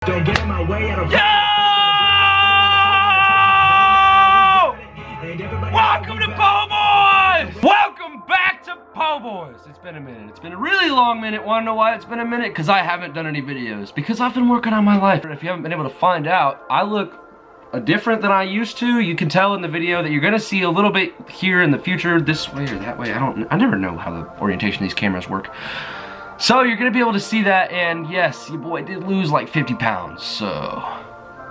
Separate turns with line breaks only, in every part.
Don't get in my way.
Yo! Welcome to Po Boys! Welcome back to Po Boys! It's been a minute. It's been a really long minute. Wanna know why it's been a minute? Because I haven't done any videos. Because I've been working on my life. If you haven't been able to find out, I look different than I used to. You can tell in the video that you're gonna see a little bit here in the future, this way or that way. I never know how the orientation of these cameras work. So you're gonna be able to see that, and yes, your boy did lose like 50 pounds, so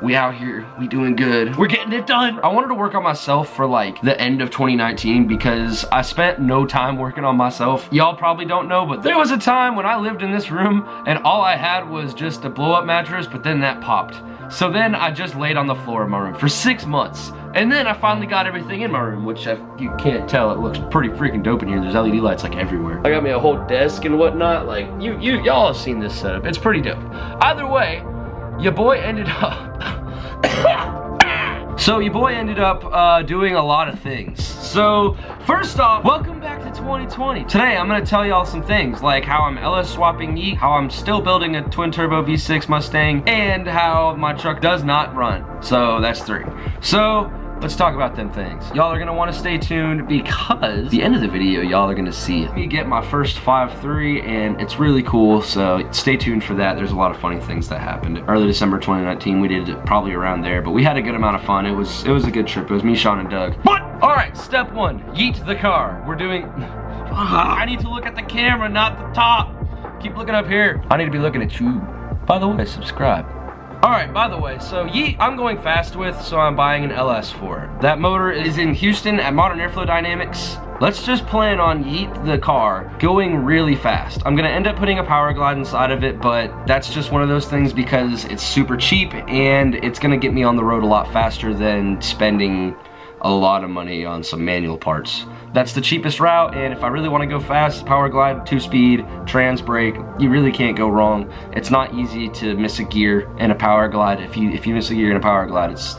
we out here, we doing good. We're getting it done. I wanted to work on myself for like the end of 2019 because I spent no time working on myself. Y'all probably don't know, but there was a time when I lived in this room and all I had was just a blow up mattress, but then that popped. So then I just laid on the floor of my room for 6 months. And then I finally got everything in my room, which you can't tell, it looks pretty freaking dope in here. There's LED lights like everywhere. I got me a whole desk and whatnot. Like, y'all have seen this setup. It's pretty dope. Either way, your boy ended up doing a lot of things. So first off, welcome back to 2020. Today I'm gonna tell y'all some things like how I'm LS swapping Yeet, how I'm still building a twin turbo V6 Mustang, and how my truck does not run. So that's 3. So let's talk about them things. Y'all are gonna wanna stay tuned because at the end of the video, y'all are gonna see me get my first 5.3 and it's really cool, so stay tuned for that. There's a lot of funny things that happened. Early December 2019, we did it probably around there, but we had a good amount of fun. It was a good trip. It was me, Sean, and Doug. What? All right, step 1, yeet the car. We're doing, I need to look at the camera, not the top. Keep looking up here. I need to be looking at you. By the way, subscribe. Alright, by the way, so Yeet I'm going fast with, so I'm buying an LS for it. That motor is in Houston at Modern Airflow Dynamics. Let's just plan on Yeet the car going really fast. I'm gonna end up putting a power glide inside of it, but that's just one of those things because it's super cheap and it's gonna get me on the road a lot faster than spending a lot of money on some manual parts. That's the cheapest route, and if I really want to go fast, power glide, 2-speed, trans brake, you really can't go wrong. It's not easy to miss a gear in a power glide. If you miss a gear in a power glide, it's...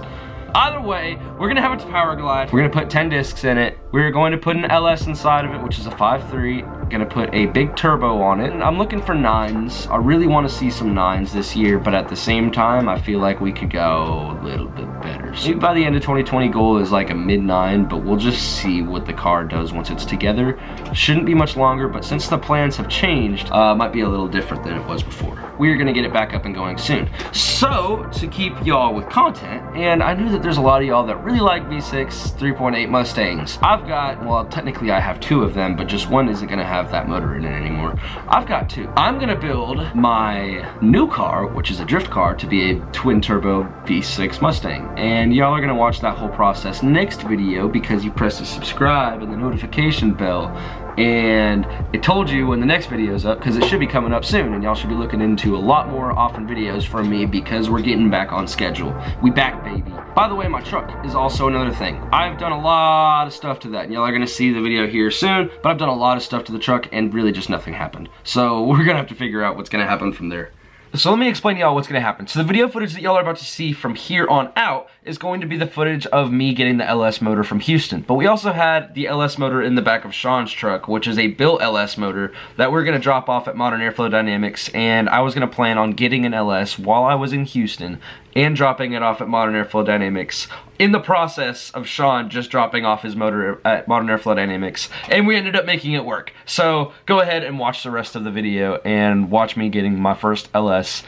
Either way, we're gonna have a power glide. We're gonna put 10 discs in it. We're going to put an LS inside of it, which is a 5.3. Gonna put a big turbo on it. And I'm looking for 9s. I really want to see some 9s this year, but at the same time, I feel like we could go a little bit better. So by the end of 2020, goal is like a mid-9, but we'll just see what the car does once it's together. Shouldn't be much longer, but since the plans have changed, might be a little different than it was before. We're gonna get it back up and going soon. So, to keep y'all with content, and I knew that there's a lot of y'all that really like V6 3.8 Mustangs. I've got, well, technically I have 2 of them, but just one isn't gonna have that motor in it anymore. I've got 2. I'm gonna build my new car, which is a drift car, to be a twin turbo V6 Mustang. And y'all are gonna watch that whole process next video because you press the subscribe and the notification bell. And it told you when the next video is up because it should be coming up soon, and y'all should be looking into a lot more often videos from me because we're getting back on schedule. We back, baby. By the way, my truck is also another thing. I've done a lot of stuff to that, and y'all are gonna see the video here soon, but I've done a lot of stuff to the truck and really just nothing happened. So we're gonna have to figure out what's gonna happen from there. So let me explain to y'all what's gonna happen. So the video footage that y'all are about to see from here on out is going to be the footage of me getting the LS motor from Houston. But we also had the LS motor in the back of Sean's truck, which is a built LS motor that we're gonna drop off at Modern Airflow Dynamics, and I was gonna plan on getting an LS while I was in Houston and dropping it off at Modern Airflow Dynamics in the process of Sean just dropping off his motor at Modern Airflow Dynamics, and we ended up making it work. So go ahead and watch the rest of the video and watch me getting my first LS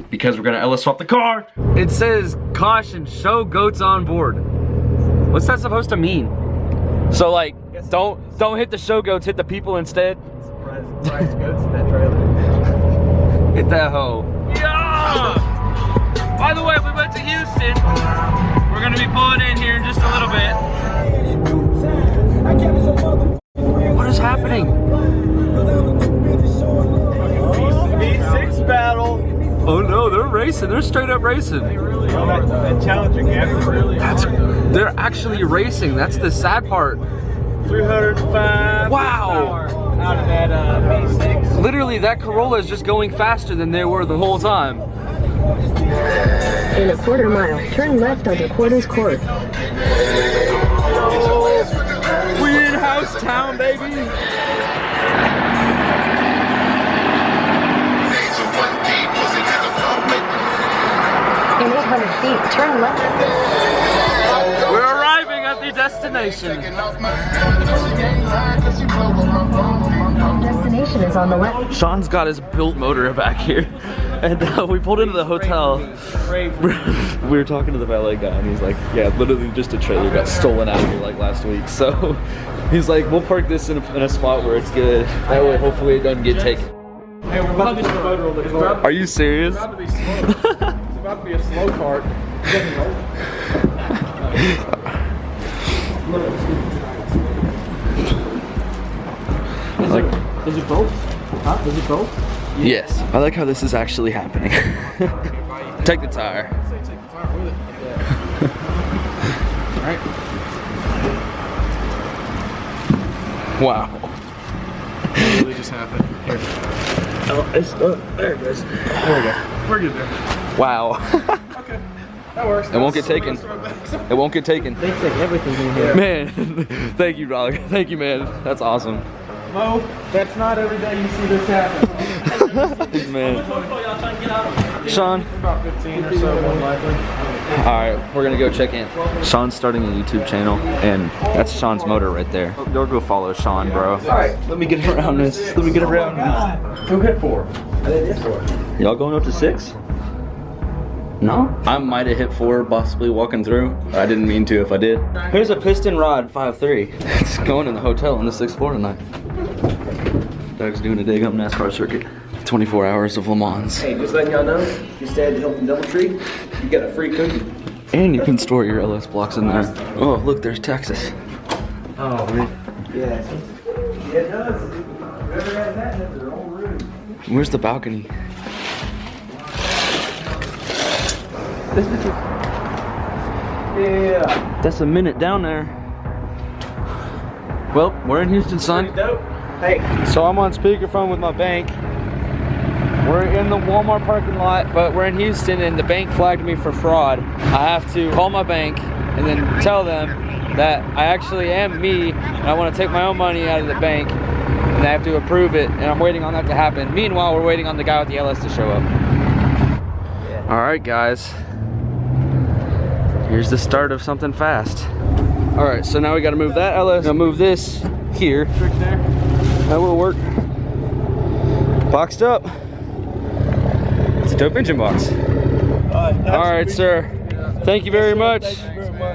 because we're gonna LS swap the car. It says, caution, show goats on board. What's that supposed to mean? So like, don't hit the show goats, hit the people instead. Surprise goats in that trailer. Hit that hoe. Yeah! By the way, we went to Houston. We're gonna be pulling in here in just a little bit. What is happening? V6 battle. Oh no, they're racing. They're straight up racing. They really are. That Challenger gap really hard. They're actually racing. That's the sad part. 305. Wow. Out of that V6. Literally, that Corolla is just going faster than they were the whole time.
In a quarter mile, turn left onto Quarters Court.
We in house town, baby.
In 800 feet, turn left.
We're arriving at the destination.
Destination is on the left.
Sean's got his built motor back here, and we pulled into the hotel. We were talking to the valet guy, and he's like, yeah, literally just a trailer got stolen out of here like last week. So he's like, we'll park this in a spot where it's good. That way, hopefully it doesn't get taken.
Hey, we're about to be the motor on the car.
Are you serious?
It's about to be slow. It's about to be a slow cart. Is it both? Huh? Is it both?
Yes. I like how this is actually happening. Take the tire.
I'd say take the tire with it. Yeah. Alright.
Wow.
What really just happened? Here.
Oh, there it goes.
There we go. We're good there.
Wow.
Okay. That works.
It won't get taken. It won't get taken.
They take everything in here.
Man, thank you, dog. Thank you, man. That's awesome.
Mo, that's not every day you see this happen.
Man. Sean.
About 15 or so, more likely.
Alright, we're gonna go check in. Sean's starting a YouTube channel, and that's Sean's motor right there. You'll go follow Sean, bro. Alright, let me get around this. Let me get around this.
Who hit 4?
I did this one.
Y'all going up to 6? No? I might have hit 4 possibly walking through. I didn't mean to if I did. Here's a piston rod 5.3. It's going in the hotel on the 6th floor tonight. Doug's doing a dig up NASCAR circuit. 24 hours of Le Mans.
Hey, just letting y'all know, if you stay at the Hilton Doubletree, you get a free cookie.
And you can store your LS blocks in there. Oh, look, there's Texas.
Oh, man. Yeah. Yeah, it does. Whoever has that has their own room.
Where's the balcony?
This is yeah.
That's a minute down there. Well, we're in Houston, son.
Dope. Hey.
So I'm on speakerphone with my bank. We're in the Walmart parking lot, but we're in Houston and the bank flagged me for fraud. I have to call my bank and then tell them that I actually am me and I want to take my own money out of the bank and I have to approve it, and I'm waiting on that to happen. Meanwhile, we're waiting on the guy with the LS to show up. Yeah. All right, guys. Here's the start of something fast. All right, so now we got to move that LS. Now move this here.
Trick there.
That will work. Boxed up. It's a dope engine box. All right, sir. Thank you very much.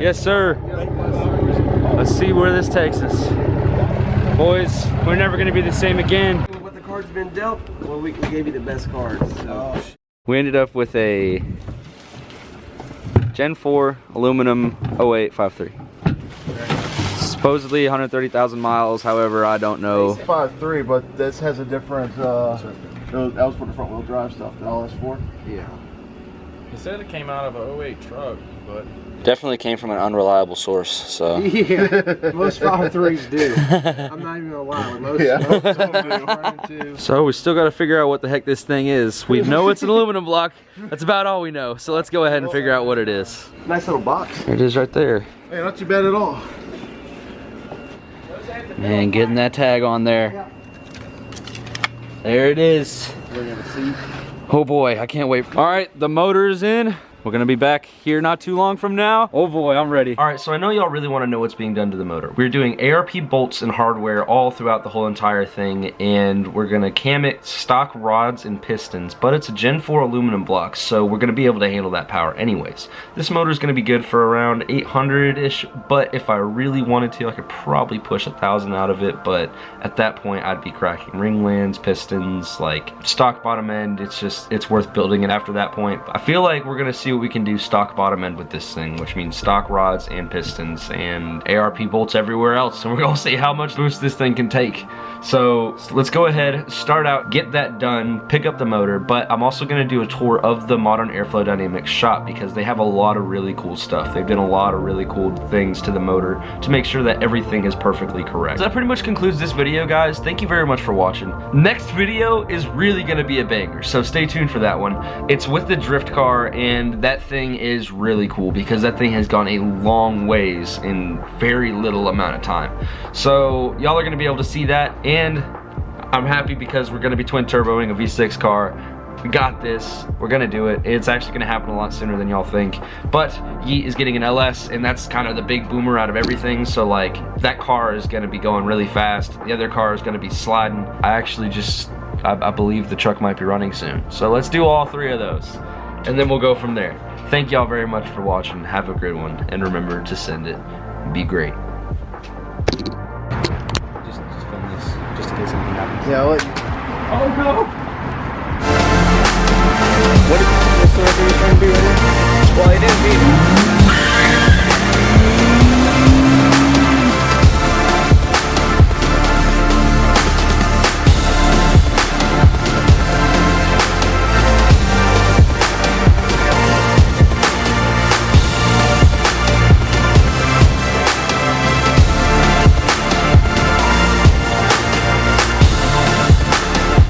Yes, sir. Let's see where this takes us. Boys, we're never going to be the same again.
What the cards been dealt? Well, we gave you the best cards. So.
We ended up with a Gen 4 aluminum 08 5.3. Supposedly 130,000 miles, however, I don't know.
5.3, but this has a different, that was for the front wheel drive stuff, the LS4.
Yeah.
He said it came out of a 08 truck, but...
Definitely came from an unreliable source, so.
Yeah, most 5.3s do. I'm not even gonna lie, most of them do.
So we still got to figure out what the heck this thing is. We know it's an aluminum block. That's about all we know. So let's go ahead and figure out what it is.
Nice little box.
There it is right there.
Hey, not too bad at all.
Man, getting that tag on there. There it is. Oh boy, I can't wait. All right, the motor's in. We're gonna be back here not too long from now. Oh boy, I'm ready. All right, so I know y'all really wanna know what's being done to the motor. We're doing ARP bolts and hardware all throughout the whole entire thing, and we're gonna cam it stock rods and pistons, but it's a Gen 4 aluminum block, so we're gonna be able to handle that power anyways. This motor is gonna be good for around 800-ish, but if I really wanted to, I could probably push 1,000 out of it, but at that point, I'd be cracking ringlands, pistons, like stock bottom end. It's worth building it after that point. I feel like we're gonna see what we can do stock bottom end with this thing, which means stock rods and pistons and ARP bolts everywhere else, and we're gonna see how much boost this thing can take. So let's go ahead, start out, get that done, pick up the motor, but I'm also gonna do a tour of the Modern Airflow Dynamics shop because they have a lot of really cool stuff. They've done a lot of really cool things to the motor to make sure that everything is perfectly correct. So that pretty much concludes this video, guys. Thank you very much for watching. Next video is really gonna be a banger, so stay tuned for that one. It's with the drift car, and that thing is really cool because that thing has gone a long ways in very little amount of time. So y'all are gonna be able to see that, and I'm happy because we're gonna be twin turboing a V6 car We got this. We're gonna do it. It's actually gonna happen a lot sooner than y'all think. But Yeet is getting an LS, and that's kind of the big boomer out of everything. So like, that car is gonna be going really fast. The other car is gonna be sliding. I actually just, I believe the truck might be running soon. So let's do all 3 of those, and then we'll go from there. Thank y'all very much for watching. Have a good one, and remember to send it. Be great.
Just film this, just in case anything happens.
Yeah, I'll let you.
Oh no!